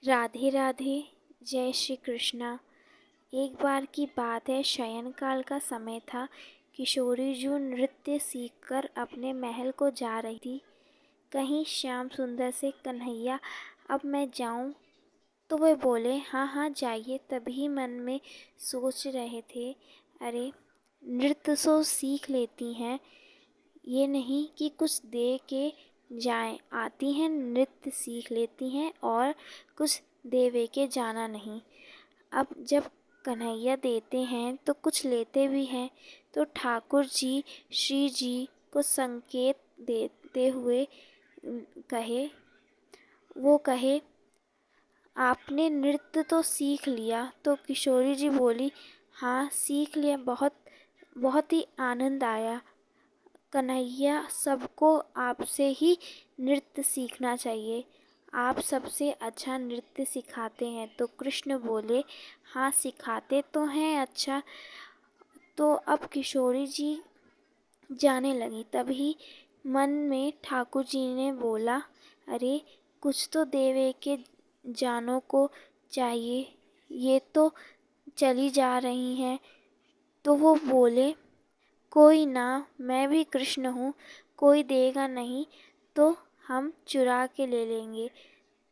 राधे राधे। जय श्री कृष्णा। एक बार की बात है, शयनकाल का समय था। किशोरी जू नृत्य सीखकर अपने महल को जा रही थी। कहीं श्याम सुंदर से, कन्हैया अब मैं जाऊं? तो वे बोले, हाँ हाँ जाइए। तभी मन में सोच रहे थे, अरे नृत्य तो सीख लेती हैं, ये नहीं कि कुछ दे के जाएं। आती हैं, नृत्य सीख लेती हैं और कुछ देवे के जाना नहीं। अब जब कन्हैया देते हैं तो कुछ लेते भी हैं। तो ठाकुर जी श्री जी को संकेत देते हुए कहे वो कहे, आपने नृत्य तो सीख लिया? तो किशोरी जी बोली, हाँ सीख लिया, बहुत बहुत ही आनंद आया। कन्हैया, सबको आपसे ही नृत्य सीखना चाहिए। आप सबसे अच्छा नृत्य सिखाते हैं। तो कृष्ण बोले, हाँ सिखाते तो हैं अच्छा। तो अब किशोरी जी जाने लगी। तभी मन में ठाकुर जी ने बोला, अरे कुछ तो देवे के जानों को चाहिए, ये तो चली जा रही हैं। तो वो बोले, कोई ना, मैं भी कृष्ण हूँ, कोई देगा नहीं तो हम चुरा के ले लेंगे।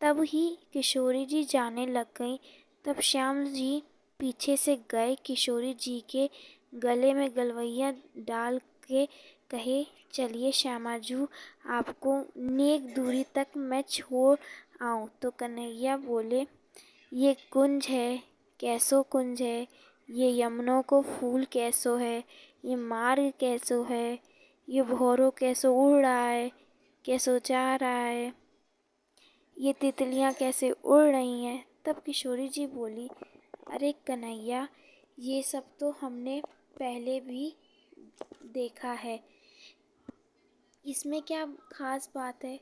तब ही किशोरी जी जाने लग गई। तब श्याम जी पीछे से गए, किशोरी जी के गले में गलवैया डाल के कहे, चलिए श्यामा जू, आपको नेक दूरी तक मैं छोड़ आऊँ। तो कन्हैया बोले, ये कुंज है, कैसो कुंज है, ये यमुनों को फूल कैसो है, ये मार्ग कैसो है, ये भौरों कैसो उड़ रहा है, कैसो जा रहा है, ये तितलियाँ कैसे उड़ रही हैं। तब किशोरी जी बोली, अरे कन्हैया, ये सब तो हमने पहले भी देखा है, इसमें क्या खास बात है?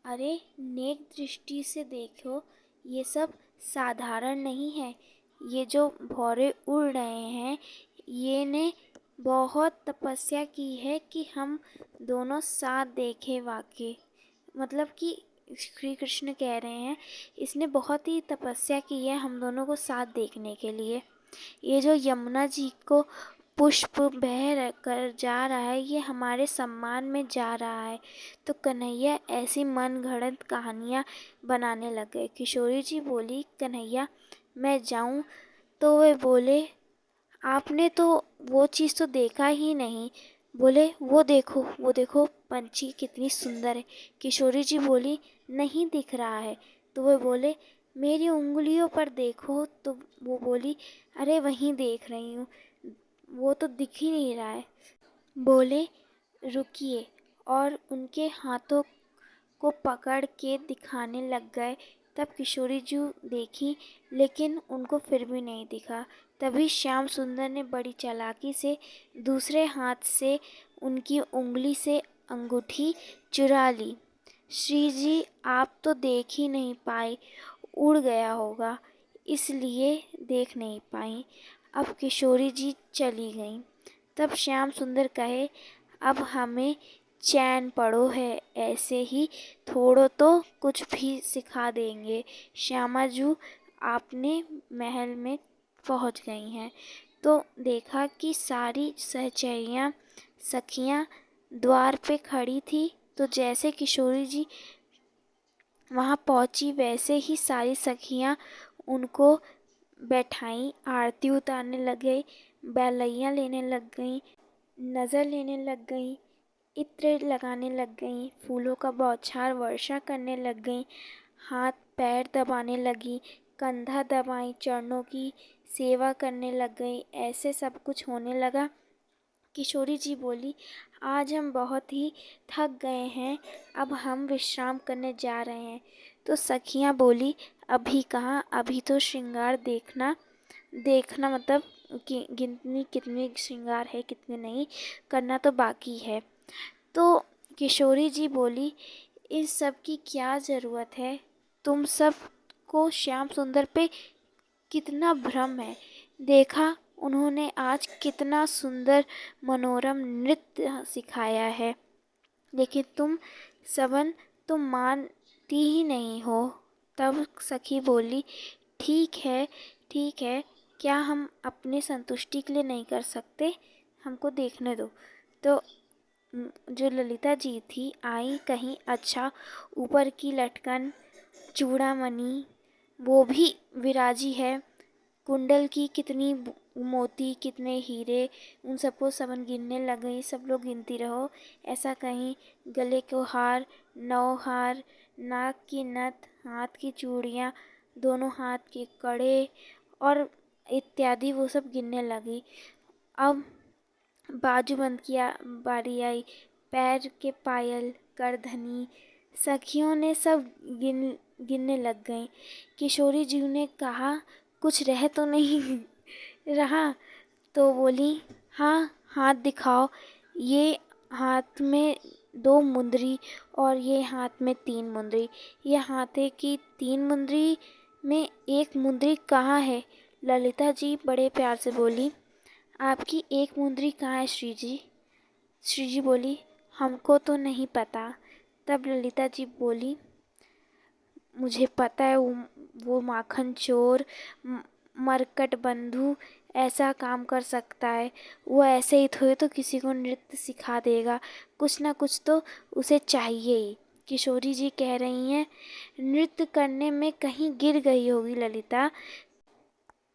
अरे नेक दृष्टि से देखो, ये सब साधारण नहीं है। ये जो भौरे उड़ रहे हैं, ये ने बहुत तपस्या की है कि हम दोनों साथ देखें वाकई। मतलब कि श्री कृष्ण कह रहे हैं, इसने बहुत ही तपस्या की है हम दोनों को साथ देखने के लिए। ये जो यमुना जी को पुष्प बह कर जा रहा है, ये हमारे सम्मान में जा रहा है। तो कन्हैया ऐसी मन घड़ंत कहानियाँ बनाने लग गए। किशोरी जी बोली, कन्हैया मैं जाऊँ? तो वे बोले, आपने तो वो चीज़ तो देखा ही नहीं। बोले, वो देखो पंछी कितनी सुंदर है। किशोरी जी बोली, नहीं दिख रहा है। तो वे बोले, मेरी उंगलियों पर देखो। तो वो बोली, अरे वहीं देख रही हूँ, वो तो दिख ही नहीं रहा है। बोले, रुकिए, और उनके हाथों को पकड़ के दिखाने लग गए। तब किशोरी जी देखी, लेकिन उनको फिर भी नहीं दिखा। तभी श्याम सुंदर ने बड़ी चालाकी से दूसरे हाथ से उनकी उंगली से अंगूठी चुरा ली। श्री जी, आप तो देख ही नहीं पाए, उड़ गया होगा, इसलिए देख नहीं पाई। अब किशोरी जी चली गईं। तब श्याम सुंदर कहे, अब हमें चैन पड़ो है, ऐसे ही थोड़ो तो कुछ भी सिखा देंगे। श्यामा जू आपने महल में पहुंच गई हैं। तो देखा कि सारी सहचरियाँ सखियाँ द्वार पे खड़ी थी। तो जैसे किशोरी जी वहाँ पहुँची, वैसे ही सारी सखियाँ उनको बैठाई, आरती उतारने लग गई, बैलैया लेने लग गई, नज़र लेने लग गई, इत्र लगाने लग गई, फूलों का बौछार वर्षा करने लग गई, हाथ पैर दबाने लगी, कंधा दबाई, चरणों की सेवा करने लग गई। ऐसे सब कुछ होने लगा। किशोरी जी बोली, आज हम बहुत ही थक गए हैं, अब हम विश्राम करने जा रहे हैं। तो सखियाँ बोली, अभी कहाँ, अभी तो श्रृंगार देखना देखना मतलब कि गिनती कितने श्रृंगार है कितने नहीं, करना तो बाकी है। तो किशोरी जी बोली, इस सब की क्या ज़रूरत है? तुम सब को श्याम सुंदर पे कितना भ्रम है। देखा उन्होंने आज कितना सुंदर मनोरम नृत्य सिखाया है, लेकिन तुम सबन तो मानती ही नहीं हो। तब सखी बोली, ठीक है ठीक है, क्या हम अपने संतुष्टि के लिए नहीं कर सकते, हमको देखने दो। तो जो ललिता जी थी आई, कहीं अच्छा ऊपर की लटकन चूड़ामणि वो भी विराजी है, कुंडल की कितनी मोती कितने हीरे, उन सबको सबन गिनने लग गई। सब लोग गिनती रहो, ऐसा कहीं गले को हार, 9 हार, नाक की नथ, हाथ की चूड़ियाँ, दोनों हाथ के कड़े और इत्यादि वो सब गिनने लगी। अब बाजूबंद की बारी आई, पैर के पायल, करधनी, सखियों ने सब गिनने लग गईं। किशोरी जी ने कहा, कुछ रह तो नहीं रहा? तो बोली, हाँ हाथ दिखाओ। ये हाथ में 2 मुंदरी और ये हाथ में 3 मुंदरी। ये हाथे की 3 मुंदरी में 1 मुंदरी कहाँ है? ललिता जी बड़े प्यार से बोली, आपकी 1 मुंदरी कहाँ है श्री जी? श्री जी बोली, हमको तो नहीं पता। तब ललिता जी बोली, मुझे पता है, वो माखन चोर मरकट बंधु ऐसा काम कर सकता है। वो ऐसे ही थोड़े तो किसी को नृत्य सिखा देगा, कुछ ना कुछ तो उसे चाहिए ही। किशोरी जी कह रही हैं, नृत्य करने में कहीं गिर गई होगी ललिता।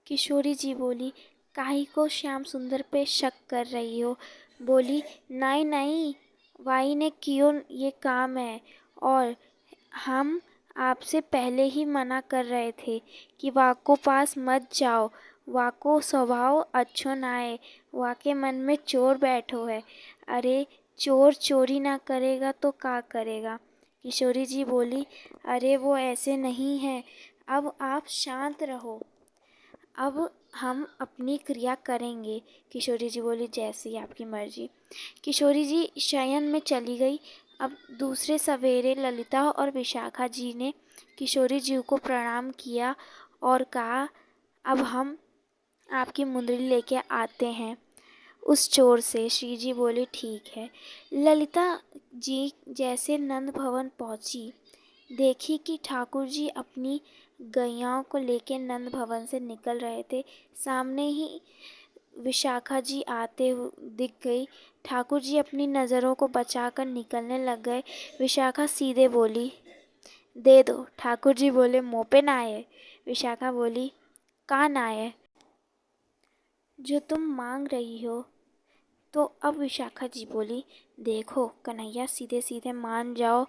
किशोरी जी बोली, काहे को श्याम सुंदर पे शक कर रही हो? बोली, नहीं नहीं, वाई ने कियो ये काम है, और हम आपसे पहले ही मना कर रहे थे कि वाको पास मत जाओ, वाको स्वभाव अच्छो ना है, वाके मन में चोर बैठो है। अरे चोर चोरी ना करेगा तो का करेगा? किशोरी जी बोली, अरे वो ऐसे नहीं है, अब आप शांत रहो, अब हम अपनी क्रिया करेंगे। किशोरी जी बोली, जैसी आपकी मर्जी। किशोरी जी शयन में चली गई। अब दूसरे सवेरे ललिता और विशाखा जी ने किशोरी जी को प्रणाम किया और कहा, अब हम आपकी मुंदरी लेके आते हैं उस चोर से। श्री जी बोले, ठीक है। ललिता जी जैसे नंद भवन पहुंची, देखी कि ठाकुर जी अपनी गैयाओं को लेकर नंद भवन से निकल रहे थे। सामने ही विशाखा जी आते दिख गई। ठाकुर जी अपनी नज़रों को बचाकर निकलने लग गए। विशाखा सीधे बोली, दे दो। ठाकुर जी बोले, मुँह पे ना आए। विशाखा बोली, कहाँ ना आए? जो तुम मांग रही हो। तो अब विशाखा जी बोली, देखो कन्हैया, सीधे सीधे मान जाओ,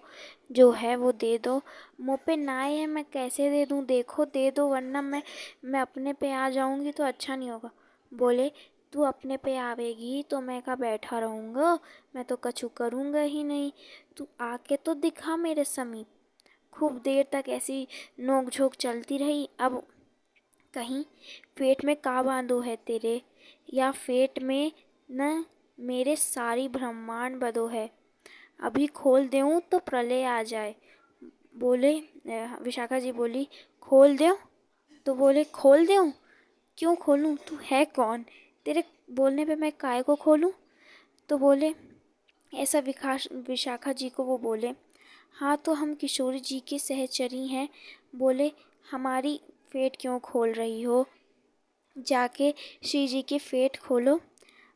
जो है वो दे दो। मुँह पे ना आए है, मैं कैसे दे दूँ? देखो दे दो, वरना मैं अपने पे आ जाऊँगी तो अच्छा नहीं होगा। बोले, तू अपने पे आवेगी तो मैं का बैठा रहूँगा? मैं तो कछु करूँगा ही नहीं। तू आके तो दिखा मेरे समीप। खूब देर तक ऐसी नोक झोंक चलती रही। अब कहीं पेट में का बांधो है तेरे, या पेट में न मेरे सारी ब्रह्मांड बदो है? अभी खोल देऊँ तो प्रलय आ जाए। बोले, विशाखा जी बोली, खोल दूँ? तो बोले, खोल दूँ? क्यों खोलूँ? तू है कौन? तेरे बोलने पे मैं काय को खोलूँ? तो बोले, ऐसा विशाखा जी को वो बोले, हाँ तो हम किशोरी जी के सहचरी हैं। बोले, हमारी पेट क्यों खोल रही हो? जाके श्री जी के पेट खोलो।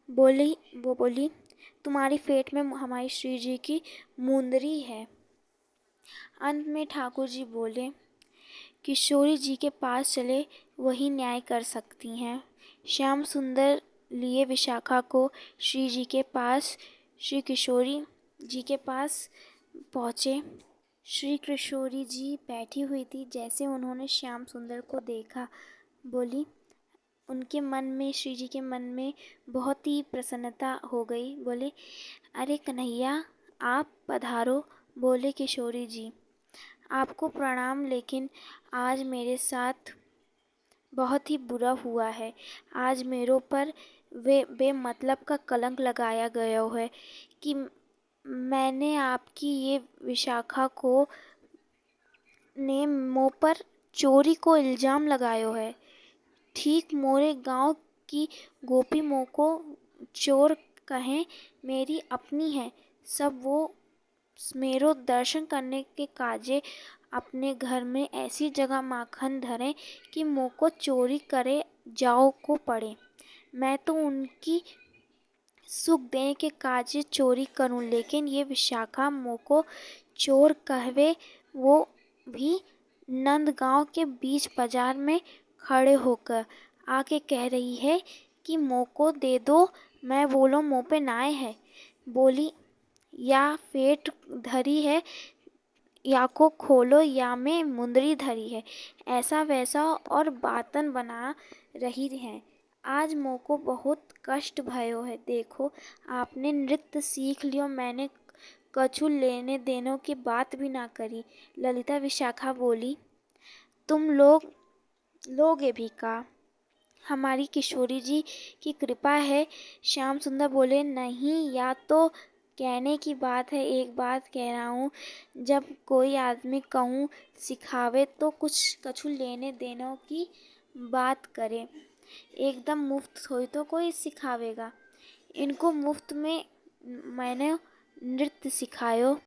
वो बोली, तुम्हारी पेट में हमारी श्री जी की मुंदरी है। अंत में ठाकुर जी बोले, किशोरी जी के पास चले, वही न्याय कर सकती हैं। श्याम सुंदर लिए विशाखा को श्री जी के पास, श्री किशोरी जी के पास पहुँचे। श्री किशोरी जी बैठी हुई थी। जैसे उन्होंने श्याम सुंदर को देखा, बोली, उनके मन में, श्री जी के मन में बहुत ही प्रसन्नता हो गई। बोले, अरे कन्हैया, आप पधारो। बोले किशोरी जी, आपको प्रणाम, लेकिन आज मेरे साथ बहुत ही बुरा हुआ है। आज मेरे पर बेमतलब का कलंक लगाया गया है कि मैंने आपकी ये विशाखा को ने मुँह पर चोरी को इल्ज़ाम लगायो है। ठीक मोरे गांव की गोपी मों को चोर कहें, मेरी अपनी है। सब वो मेरो दर्शन करने के काजे अपने घर में ऐसी जगह माखन धरें कि मुँह को चोरी करे जाओ को पड़े। मैं तो उनकी सुख देने के काजे चोरी करूं, लेकिन ये विशाखा मुँह को चोर कहवे, वो भी नंदगांव के बीच बाजार में खड़े होकर आके कह रही है कि मुँह को दे दो। मैं बोलो मुँह पे नाय है, बोली या फेट धरी है या को खोलो या में मुंदरी धरी है, ऐसा वैसा और बातन बना रही है। आज मुँह को बहुत कष्ट भयो है। देखो आपने नृत्य सीख लियो, मैंने कछु लेने देनों की बात भी ना करी। ललिता विशाखा बोली, तुम लोगे भी का? हमारी किशोरी जी की कृपा है। श्याम सुंदर बोले, नहीं या तो कहने की बात है। एक बात कह रहा हूँ, जब कोई आदमी कहूँ सिखावे तो कुछ कछु लेने देनों की बात करे, एकदम मुफ्त होई तो कोई सिखावेगा। इनको मुफ्त में मैंने नृत्य सिखायो।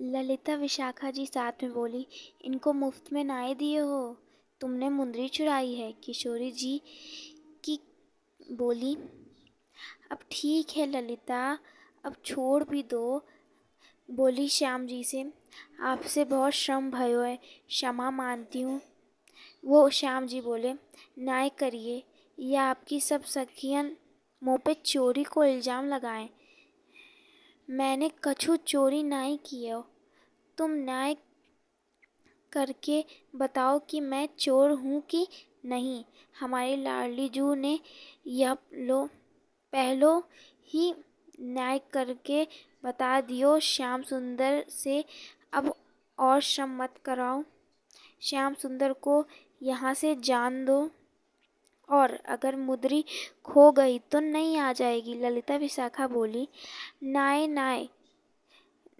ललिता विशाखा जी साथ में बोली, इनको मुफ्त में नाय दिए हो, तुमने मुंदरी चुराई है। किशोरी जी की बोली, अब ठीक है ललिता, अब छोड़ भी दो। बोली श्याम जी से, आपसे बहुत श्रम भयो है, क्षमा मांगती हूँ। वो श्याम जी बोले, नाय करिए, यह आपकी सब सखियन मुँह पे चोरी को इल्ज़ाम लगाएं। मैंने कछु चोरी नाई कियो, तुम न्याय करके बताओ कि मैं चोर हूँ कि नहीं। हमारी लाडली जू ने यह लो पहलो ही न्याय करके बता दियो। श्याम सुंदर से अब और श्रम मत कराओ। श्याम सुंदर को यहाँ से जान दो, और अगर मुदरी खो गई तो नहीं आ जाएगी। ललिता विशाखा बोली, नाय नाय,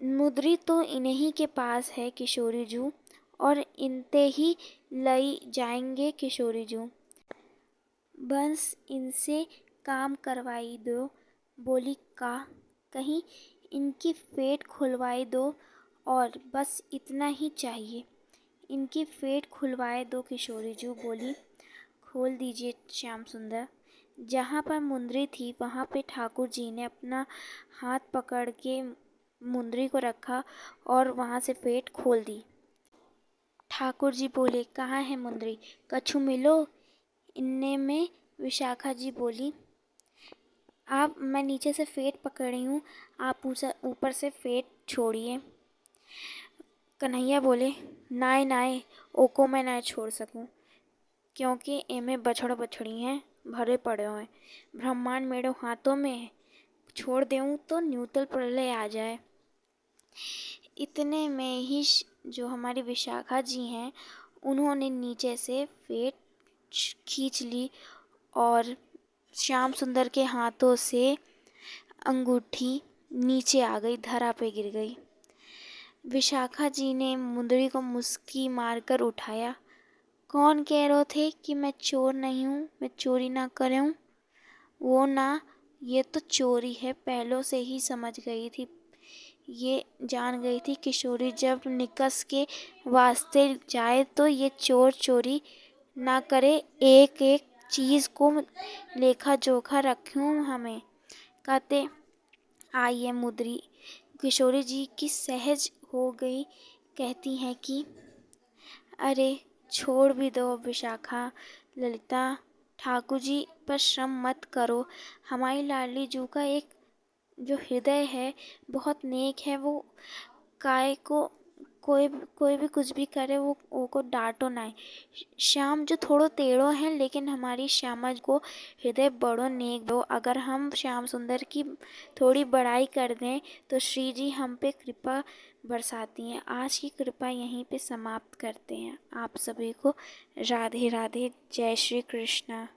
मुदरी तो इन्हीं के पास है किशोरी जू, और इनते ही लई जाएंगे किशोरी जू। बस इनसे काम करवाई दो। बोली का कहीं इनकी फेट खुलवाई दो, और बस इतना ही चाहिए, इनकी फेट खुलवाए दो। किशोरी जू बोली, खोल दीजिए श्याम सुंदर। जहाँ पर मुंदरी थी वहाँ पे ठाकुर जी ने अपना हाथ पकड़ के मुंदरी को रखा और वहाँ से फेट खोल दी। ठाकुर जी बोले, कहाँ है मुंदरी, कछु मिलो? इन्ने में विशाखा जी बोली, मैं नीचे से फेट पकड़ी हूँ, आप ऊपर से फेट छोड़िए। कन्हैया बोले, नाय नाय, ओको मैं ना छोड़ सकूं, क्योंकि एमे बछड़ बछड़ी हैं भरे पड़े हैं, ब्रह्मांड मेरे हाथों में है, छोड़ दूँ तो न्यूतल प्रलय आ जाए। इतने में ही जो हमारी विशाखा जी हैं उन्होंने नीचे से फेट खींच ली और श्याम सुंदर के हाथों से अंगूठी नीचे आ गई, धरा पे गिर गई। विशाखा जी ने मुंदरी को मुस्की मारकर उठाया। कौन कह रहे थे कि मैं चोर नहीं हूँ, मैं चोरी ना करे हूँ? वो ना, ये तो चोरी है, पहले से ही समझ गई थी। ये जान गई थी किशोरी जब निकस के वास्ते जाए तो ये चोर चोरी ना करे, एक एक चीज़ को लेखा जोखा रखूं हमें। कहते आइए मुदरी। किशोरी जी की सहज हो गई, कहती हैं कि अरे छोड़ भी दो विशाखा। ललिता, ठाकुर जी पर श्रम मत करो। हमारी लाडली जू का एक जो हृदय है बहुत नेक है, वो काय को कोई भी कुछ भी करे वो को डांटो ना। श्याम जो थोड़ो टेढ़ो है, लेकिन हमारी श्यामा को हृदय बड़ो नेक दो। अगर हम श्याम सुंदर की थोड़ी बड़ाई कर दें तो श्री जी हम पे कृपा बरसाती हैं। आज की कृपा यहीं पे समाप्त करते हैं। आप सभी को राधे राधे, जय श्री कृष्णा।